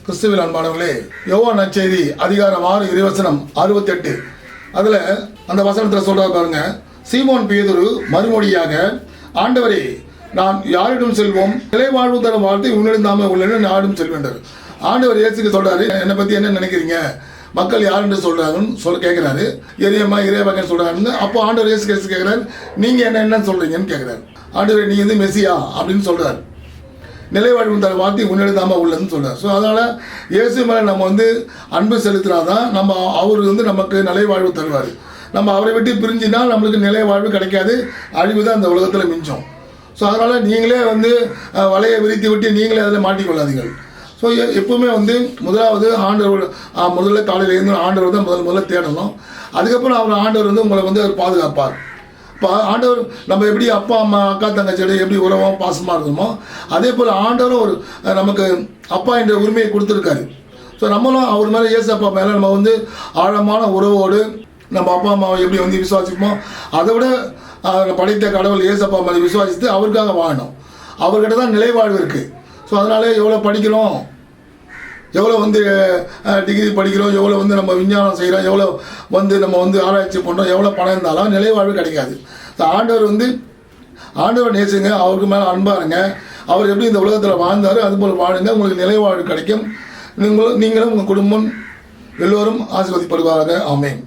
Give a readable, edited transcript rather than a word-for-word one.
கிறிஸ்துவில் அன்பானவர்களே, யோவான் நற்செய்தி அதிகாரம் 6 இறைவசனம் 68. அதில் அந்த வசனத்தில் சொல்றாரு பாருங்க, சீமோன் பேதுரு மறுமொழியாக, ஆண்டவரே, நான் யாரிடம் செல்வோம்? நிலை வாழ்வு தரும் வார்த்தை உன்னிடந்தாம உள்ளன, யாரும் செல்வேன்றார். ஆண்டவர் இயேசுக்கு சொல்றாரு, என்னை பத்தி என்ன நினைக்கிறீங்க, மக்கள் யார் என்று சொல்றாங்கன்னு கேட்கிறாரு. எரியம்மா இறைவகன் சொல்றாருன்னு. அப்போ ஆண்டவர் இயேசு கேட்கிறாரு, நீங்க என்னன்னு சொல்றீங்கன்னு கேட்கிறாரு. ஆண்டவர் நீ வந்து மெசியா அப்படின்னு சொல்றாரு. நிலை வாழ்வு தர வார்த்தை உன்னிடந்தாம உள்ளதுன்னு சொல்றாரு. ஸோ அதனால இயேசு மேலே நம்ம வந்து அன்பு செலுத்தினாதான் நம்ம அவர் வந்து நமக்கு நிலை வாழ்வு தருவார். நம்ம அவரை விட்டு பிரிஞ்சுனா நம்மளுக்கு நிலை வாழ்வு கிடைக்காது, அழிவு தான் அந்த உலகத்தில் மிஞ்சம். ஸோ அதனால் நீங்களே வந்து வலையை விரித்து விட்டு நீங்களே அதில் மாட்டிக்கொள்ளாதீர்கள். ஸோ எப்பவுமே வந்து முதலாவது ஆண்டவர், முதல்ல காலையில் இருந்து ஆண்டவர் தான் முதல்ல தேடணும். அதுக்கப்புறம் ஆண்டவர் வந்து உங்களை வந்து அவர் பாதுகாப்பார். இப்போ ஆண்டவர் நம்ம எப்படி அப்பா அம்மா அக்கா தங்கச்சியோட எப்படி உறவோ பாசமாக இருந்தோமோ, அதே போல் ஆண்டவரும் ஒரு நமக்கு அப்பா என்ற உரிமையை கொடுத்துருக்காரு. ஸோ நம்மளும் அவர் மேலே இயேசு அப்பா மேலே நம்ம வந்து ஆழமான உறவோடு நம்ம அப்பா அம்மாவை எப்படி வந்து விசுவாசிப்போமோ, அதை விட படைத்த கடவுள் இயேசு அப்பா மேலே விசுவாசித்து அவருக்காக வாழணும். அவர்கிட்ட தான் நிலைவாழ்வு இருக்குது. ஸோ அதனால எவ்வளோ படிக்கிறோம், எவ்வளோ வந்து டிகிரி படிக்கிறோம், எவ்வளோ வந்து நம்ம விஞ்ஞானம் செய்கிறோம், எவ்வளோ வந்து நம்ம வந்து ஆராய்ச்சி பண்ணுறோம், எவ்வளோ பணம் இருந்தாலும் நிலைவாழ்வு கிடைக்காது. ஸோ ஆண்டவர் நேசிங்க, அவருக்கு மேலே அன்பாருங்க. அவர் எப்படி இந்த உலகத்தில் வாழ்ந்தார் அதுபோல் வாழுங்க, உங்களுக்கு நிலைவாழ்வு கிடைக்கும். நீங்களும் உங்கள் குடும்பம் எல்லோரும் ஆசீர்வதிப்படுவார்கள். ஆமென்.